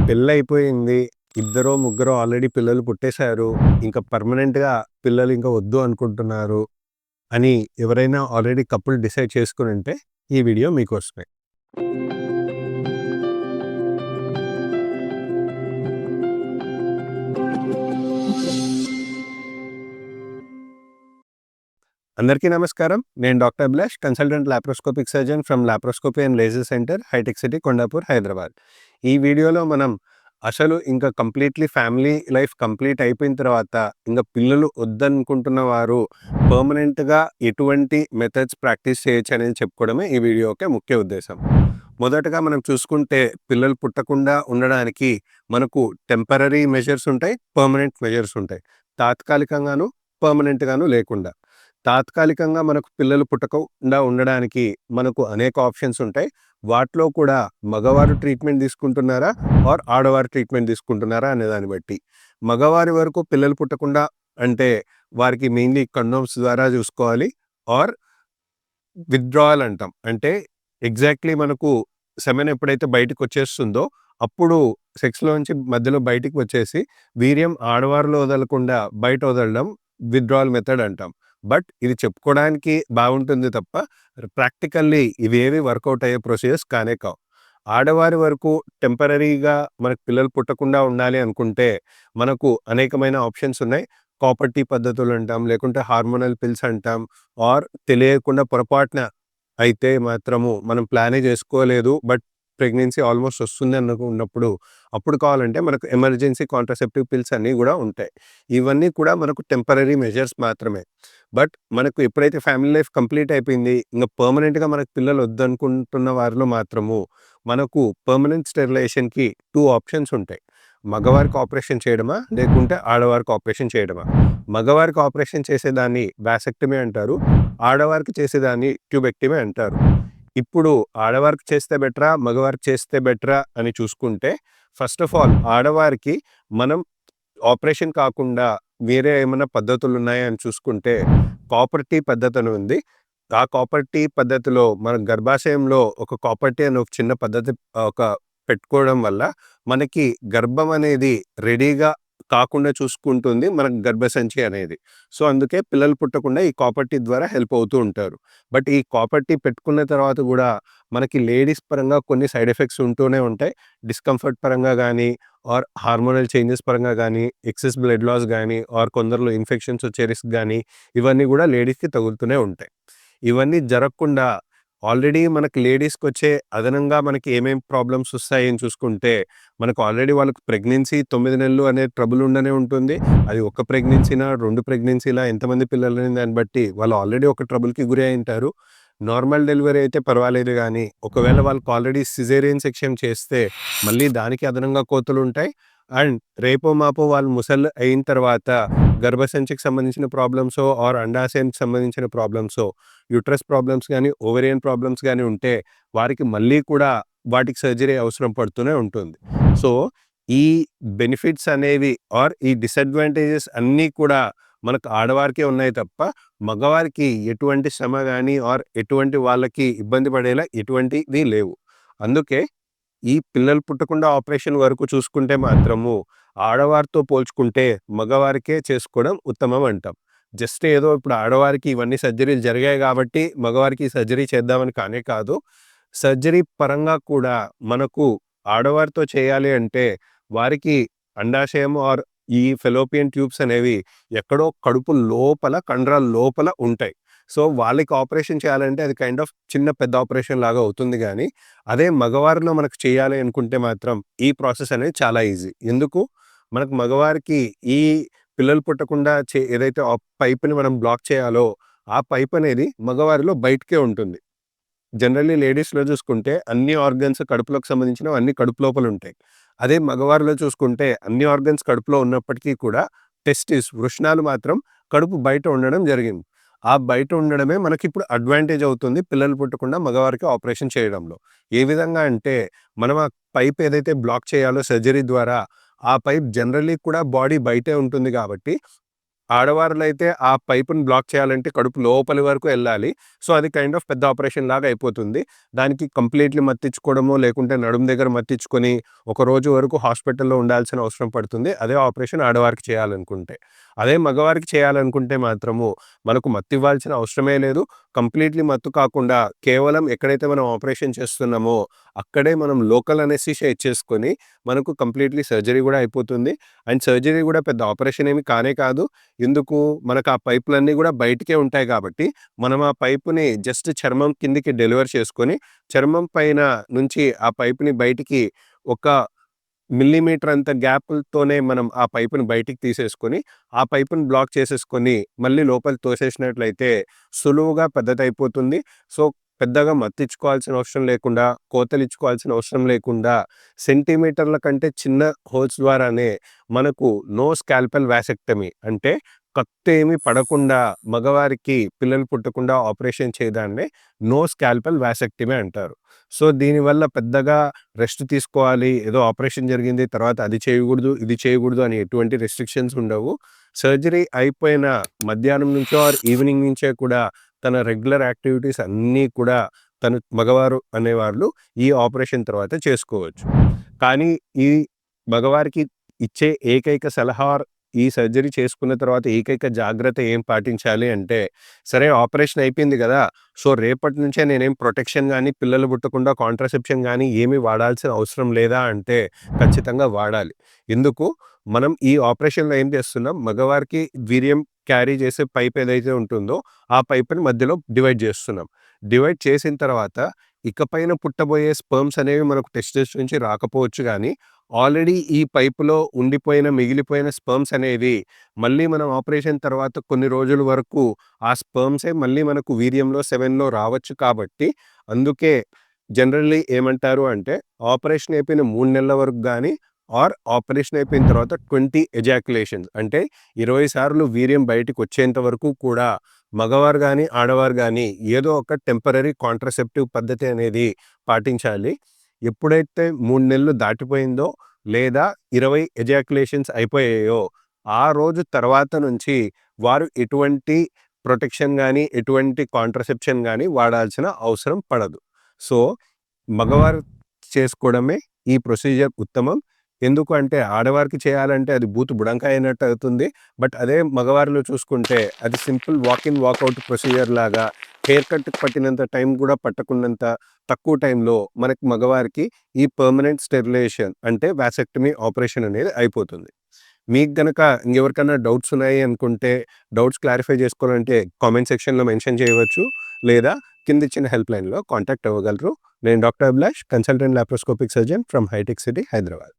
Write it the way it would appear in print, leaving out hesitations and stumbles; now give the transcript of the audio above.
పెళ్లయిపోయింది. ఇద్దరో, ముగ్గురో already పిల్లలు పుట్టేసారు. ఇంకా పర్మనెంట్‌గా పిల్లలు ఇంకా వద్దు అనుకుంటున్నారు అని ఎవరైనా ఆల్రెడీ కపుల్ డిసైడ్ చేసుకొనుంటే ఈ వీడియో మీకోసమే. అందరికీ నమస్కారం. నేను doctor Abhilash, consultant laparoscopic surgeon from laparoscopy and laser centre, hitech city, Kondapur, Hyderabad. ఈ వీడియోలో మనం అసలు ఇంకా కంప్లీట్‌లీ ఫ్యామిలీ లైఫ్ కంప్లీట్ అయిపోయిన తర్వాత ఇంక పిల్లలు వద్దనుకుంటున్న వారు పర్మనెంట్‌గా ఎటువంటి మెథడ్స్ ప్రాక్టీస్ చేయొచ్చు అనేది చెప్పుకోవడమే ఈ వీడియో యొక్క ముఖ్య ఉద్దేశం. మొదటగా మనం చూసుకుంటే పిల్లలు పుట్టకుండా ఉండడానికి మనకు టెంపరరీ మెజర్స్ ఉంటాయి, పర్మనెంట్ మెజర్స్ ఉంటాయి. తాత్కాలికంగాను, పర్మనెంట్‌గాను లేకుండా. తాత్కాలికంగా మనకు పిల్లలు పుట్టకుండా ఉండడానికి మనకు అనేక ఆప్షన్స్ ఉంటాయి. వాటిలో కూడా మగవారు ట్రీట్మెంట్ తీసుకుంటున్నారా ఆర్ ఆడవారు ట్రీట్మెంట్ తీసుకుంటున్నారా అనే దాన్ని బట్టి. మగవారి వరకు పిల్లలు పుట్టకుండా అంటే వారికి మెయిన్‌లీ కండోమ్స్ ద్వారా చూసుకోవాలి ఆర్ విత్‌డ్రాయల్ అంటాం. అంటే ఎగ్జాక్ట్‌లీ మనకు సెమెన్ ఎప్పుడైతే బయటకొచ్చేస్తుందో అప్పుడు సెక్స్‌లోంచి మధ్యలో బయటికి వచ్చేసి వీర్యం ఆడవారిలో వదలకుండా బయట వదలడం విత్‌డ్రాయల్ మెథడ్ అంటాం. బట్ ఇది చెప్పుకోవడానికి బాగుంటుంది తప్ప ప్రాక్టికల్లీ ఇవేవి వర్కౌట్ అయ్యే ప్రొసీజర్స్ కానే కావు. ఆడవారి వరకు టెంపరరీగా మనకు పిల్లలు పుట్టకుండా ఉండాలి అనుకుంటే మనకు అనేకమైన ఆప్షన్స్ ఉన్నాయి. కాపర్ టీ పద్ధతులు అంటాం, లేకుంటే హార్మోనల్ పిల్స్ అంటాం, ఆర్ తెలియకుండా పొరపాటున అయితే మాత్రము మనం ప్లానే చేసుకోలేదు బట్ ప్రెగ్నెన్సీ ఆల్మోస్ట్ వస్తుంది ఉన్నప్పుడు అప్పుడు కావాలంటే మనకు ఎమర్జెన్సీ కాంట్రాసెప్టివ్ పిల్స్ అన్నీ కూడా ఉంటాయి. ఇవన్నీ కూడా మనకు టెంపరరీ మెజర్స్ మాత్రమే. బట్ మనకు ఎప్పుడైతే ఫ్యామిలీ లైఫ్ కంప్లీట్ అయిపోయింది, ఇంక పర్మనెంట్‌గా మనకు పిల్లలు వద్దనుకుంటున్న వారిలో మాత్రము మనకు పర్మనెంట్ స్టెరిలైజేషన్‌కి 2 ఆప్షన్స్ ఉంటాయి. మగవారికి ఆపరేషన్ చేయడమా, లేకుంటే ఆడవారికి ఆపరేషన్ చేయడమా. మగవారికి ఆపరేషన్ చేసేదాన్ని వాసెక్టమీ అంటారు. ఆడవారికి చేసేదాన్ని ట్యూబెక్టమీ అంటారు. ఇప్పుడు ఆడవారికి చేస్తే బెటరా, మగవారికి చేస్తే బెటరా అని చూసుకుంటే ఫస్ట్ ఆఫ్ ఆల్ ఆడవారికి మనం ఆపరేషన్ కాకుండా వేరే ఏమన్నా పద్ధతులున్నాయా అని చూసుకుంటే కాపర్ టీ పద్ధతి అని ఉంది. ఆ కాపర్ టీ పద్ధతిలో మన గర్భాశయంలో ఒక కాపర్ టీ అని ఒక చిన్న పద్ధతి ఒక పెట్టుకోవడం వల్ల మనకి గర్భం అనేది రెడీగా కాకుండా చూసుకుంటుంది మనకు గర్భసంచి అనేది. సో, అందుకే పిల్లలు పుట్టకుండా ఈ కాపర్ టీ ద్వారా హెల్ప్ అవుతూ ఉంటారు. బట్ ఈ కాపర్ టీ పెట్టుకున్న తర్వాత గూడా మనకి లేడీస్ పరంగా కొన్ని సైడ్ ఎఫెక్ట్స్ ఉంటూనే ఉంటాయి. డిస్కంఫర్ట్ పరంగా గానీ, ఆర్ హార్మోనల్ చేంజెస్ పరంగా గానీ, ఎక్సెస్ బ్లడ్ లాస్ గానీ, ఆర్ కొందరిలో ఇన్ఫెక్షన్స్ వచ్చే రిస్క్ గానీ, ఇవన్నీ గూడా లేడీస్‌కి తగులుతూనే ఉంటాయి. ఇవన్నీ జరగకుండా ఆల్రెడీ మనకి లేడీస్‌కొచ్చే అదనంగా మనకి ఏమేం ప్రాబ్లమ్స్ వస్తాయి అని చూసుకుంటే, మనకు ఆల్రెడీ వాళ్ళకి ప్రెగ్నెన్సీ 9 నెలలు అనే ట్రబుల్ ఉండనే ఉంటుంది. అది ఒక ప్రెగ్నెన్సీనా, 2 ప్రెగ్నెన్సీలా, ఎంతమంది పిల్లలని దాన్ని బట్టి వాళ్ళు ఆల్రెడీ ఒక ట్రబుల్‌కి గురి అయ్యుంటారు. నార్మల్ డెలివరీ అయితే పర్వాలేదు గానీ, ఒకవేళ వాళ్ళకి ఆల్రెడీ సిజేరియన్ సెక్షన్ చేస్తే మళ్ళీ దానికి అదనంగా కోతలుంటాయి. అండ్ రేపో మాపో వాళ్ళు ముసలి అయిన తర్వాత గర్భసంచికి సంబంధించిన ప్రాబ్లమ్సో ఆర్ అండాశయానికి సంబంధించిన ప్రాబ్లమ్సో, యూట్రస్ ప్రాబ్లమ్స్ గానీ, ఓవేరియన్ ప్రాబ్లమ్స్ గానీ ఉంటే వారికి మళ్ళీ కూడా వాటికి సర్జరీ అవసరం పడుతూనే ఉంటుంది. సో, ఈ బెనిఫిట్స్ అనేవి ఆర్ ఈ డిసడ్వాంటేజెస్ అన్నీ కూడా మనకు ఆడవారికే ఉన్నాయి తప్ప మగవారికి ఎటువంటి శ్రమ గానీ ఆర్ ఎటువంటి వాళ్ళకి ఇబ్బంది పడేలా ఎటువంటివి లేవు. అందుకే ఈ పిల్లలు పుట్టకుండా ఆపరేషన్ వరకు చూసుకుంటే మాత్రము ఆడవారితో పోల్చుకుంటే మగవారికే చేసుకోవడం ఉత్తమం అంటాం. జస్ట్ ఏదో ఇప్పుడు ఆడవారికి ఇవన్నీ సర్జరీలు జరిగాయి కాబట్టి మగవారికి సర్జరీ చేద్దామని కానే కాదు. సర్జరీ పరంగా కూడా మనకు ఆడవారితో చేయాలి అంటే వారికి అండాశయం ఆర్ ఈ ఫెలోపియన్ ట్యూబ్స్ అనేవి ఎక్కడో కడుపు లోపల కండరాల లోపల ఉంటాయి. సో, వాళ్ళకి ఆపరేషన్ చేయాలంటే అది కైండ్ ఆఫ్ చిన్న పెద్ద ఆపరేషన్ లాగా అవుతుంది గానీ, అదే మగవారిలో మనకు చేయాలి అనుకుంటే మాత్రం ఈ ప్రాసెస్ అనేది చాలా ఈజీ. ఎందుకు? మనకు మగవారికి ఈ పిల్లలు పుట్టకుండా ఏదైతే ఆ పైప్‌ని మనం బ్లాక్ చేయాలో, ఆ పైప్ అనేది మగవారిలో బయటికే ఉంటుంది. జనరల్లీ లేడీస్‌లో చూసుకుంటే అన్ని ఆర్గాన్స్ కడుపులోకి సంబంధించినవి అన్నీ కడుపు లోపల ఉంటాయి. అదే మగవారిలో చూసుకుంటే అన్ని ఆర్గాన్స్ కడుపులో ఉన్నప్పటికీ కూడా వృషణాలు మాత్రం కడుపు బయట ఉండడం జరిగింది. ఆ బయట ఉండడమే మనకిప్పుడు అడ్వాంటేజ్ అవుతుంది పిల్లలు పుట్టకుండా మగవారికి ఆపరేషన్ చేయడంలో. ఏ విధంగా అంటే మనం ఆ పైప్ ఏదైతే బ్లాక్ చేయాలో సర్జరీ ద్వారా ఆ పైప్ జనరల్లీ కూడా బాడీ బయటే ఉంటుంది కాబట్టి ఆడవారిలో అయితే ఆ పైపుని బ్లాక్ చేయాలంటే కడుపు లోపలి వరకు వెళ్ళాలి. సో, అది కైండ్ ఆఫ్ పెద్ద ఆపరేషన్ లాగా అయిపోతుంది. దానికి కంప్లీట్‌లీ మత్తిచ్చుకోవడమో, లేకుంటే నడుము దగ్గర మత్తిచ్చుకొని, ఒక రోజు వరకు హాస్పిటల్‌లో ఉండాల్సిన అవసరం పడుతుంది. అదే ఆపరేషన్ ఆడవారికి చేయాలనుకుంటే. అదే మగవారికి చేయాలనుకుంటే మాత్రము మనకు మత్తివ్వాల్సిన అవసరమే లేదు. కంప్లీట్‌లీ మత్తు కాకుండా కేవలం ఎక్కడైతే మనం ఆపరేషన్ చేస్తున్నామో, అక్కడే మనం లోకల్ అనెస్థీషియా ఇచ్చేసుకొని, మనకు కంప్లీట్‌లీ సర్జరీ గూడా అయిపోతుంది. అండ్ సర్జరీ గూడా పెద్ద ఆపరేషన్ ఏమి కానే కాదు. ఎందుకు? మనకు ఆ పైపులన్నీ గూడా బయటికే ఉంటాయి కాబట్టి, మనం ఆ పైపుని జస్ట్ చర్మం కిందకి డెలివర్ చేసుకొని, చర్మం పైన నుంచి ఆ పైపుని బయటికి ఒక మిల్లీమీటర్ అంత గ్యాపులతోనే మనం ఆ పైపుని బయటికి తీసేసుకొని, ఆ పైపుని బ్లాక్ చేసేసుకొని, మళ్ళీ లోపలికి తోసేసినట్లయితే సులువుగా పెద్దదయిపోతుంది. సో, పెద్దగా మత్తిచ్చుకోవాల్సిన అవసరం లేకుండా, కోతలిచ్చుకోవాల్సిన అవసరం లేకుండా, సెంటీమీటర్ల కంటే చిన్న హోల్స్ ద్వారానే మనకు నో స్కాల్పెల్ వాసెక్టమీ అంటే కత్తేమి పడకుండా మగవారికి పిల్లలు పుట్టకుండా ఆపరేషన్ చేయడాన్నే నో స్కాల్పెల్ వాసెక్టమీ అంటారు. సో, దీనివల్ల పెద్దగా రెస్ట్ తీసుకోవాలి. ఏదో ఆపరేషన్ జరిగింది. తర్వాత అది చేయకూడదు, ఇది చేయకూడదు అని ఎటువంటి రెస్ట్రిక్షన్స్ ఉండవు. సర్జరీ అయిపోయిన మధ్యాహ్నం నుంచో ఆర్ ఈవినింగ్ నుంచే కూడా తన రెగ్యులర్ యాక్టివిటీస్ అన్నీ కూడా మగవారు అనేవాళ్ళు ఈ ఆపరేషన్ తర్వాత చేసుకోవచ్చు. కానీ ఈ మగవారికి ఇచ్చే ఏకైక సలహా ఈ సర్జరీ చేసుకున్న తర్వాత ఏకైక జాగ్రత్త ఏం పాటించాలి అంటే, సరే ఆపరేషన్ అయిపోయింది గదా! సో, రేపటి నుంచే నేనేం ప్రొటెక్షన్ గానీ, పిల్లలు పుట్టకుండా కాంట్రాసెప్షన్ గానీ ఏమీ వాడాల్సిన అవసరం లేదా అంటే, ఖచ్చితంగా వాడాలి. ఎందుకు? మనం ఈ ఆపరేషన్‌లో ఏం చేస్తున్నాం, మగవారికి వీర్యం క్యారీ చేసే పైప్ ఏదైతే ఉంటుందో, ఆ పైప్‌ని మధ్యలో డివైడ్ చేస్తున్నాం. డివైడ్ చేసిన తర్వాత, ఇకపైన పుట్టబోయే స్పెర్మ్స్ అనేవి మనకు టెస్టిస్ నుంచి రాకపోవచ్చు గానీ, ఆల్రెడీ ఈ పైపులో ఉండిపోయిన, మిగిలిపోయిన స్పెర్మ్స్ అనేవి మళ్ళీ మనం ఆపరేషన్ తర్వాత కొన్ని రోజుల వరకు ఆ స్పెర్మ్సే మళ్ళీ మనకు వీర్యంలో, సెమెన్‌లో రావచ్చు కాబట్టి, అందుకే జనరల్లీ ఏమంటారు అంటే, ఆపరేషన్ అయిపోయిన 3 నెలల వరకు గానీ, ఆర్ ఆపరేషన్ అయిపోయిన తర్వాత 20 ఎజాక్యులేషన్స్ అంటే 20 సార్లు వీర్యం బయటికొచ్చేంత వరకు కూడా మగవారు గానీ, ఆడవారు గానీ ఏదో ఒక టెంపరరీ కాంట్రాసెప్టివ్ పద్ధతి అనేది పాటించాలి. ఎప్పుడైతే 3 నెలలు దాటిపోయిందో లేదా 20 ఎజాక్యులేషన్స్ అయిపోయాయో, ఆ రోజు తర్వాత నుంచి వారు ఎటువంటి ప్రొటెక్షన్ గానీ, ఎటువంటి కాంట్రాసెప్షన్ గానీ వాడాల్సిన అవసరం పడదు. సో, మగవారు చేసుకోవడమే ఈ ప్రొసీజర్ ఉత్తమం. ఎందుకు అంటే ఆడవారికి చేయాలంటే అది బూతు బుడంకాయ అయినట్టు అవుతుంది. బట్ అదే మగవారిలో చూసుకుంటే అది simple walk in, walk out procedure లాగా హెయిర్ కట్‌కి పట్టినంత టైం కూడా పట్టకున్నంత తక్కువ టైంలో మనకి మగవారికి ఈ పర్మనెంట్ స్టెరిలైజేషన్ అంటే వాసెక్టమీ ఆపరేషన్ అనేది అయిపోతుంది. మీకు గనక ఇంకెవరికన్నా డౌట్స్ ఉన్నాయి అనుకుంటే, డౌట్స్ క్లారిఫై చేసుకోవాలంటే కామెంట్ సెక్షన్‌లో మెన్షన్ చేయవచ్చు. లేదా కిందిచ్చిన హెల్ప్ లైన్‌లో కాంటాక్ట్ అవ్వగలరు. నేను doctor Abhilash, consultant laparoscopic surgeon from hitech city, Hyderabad.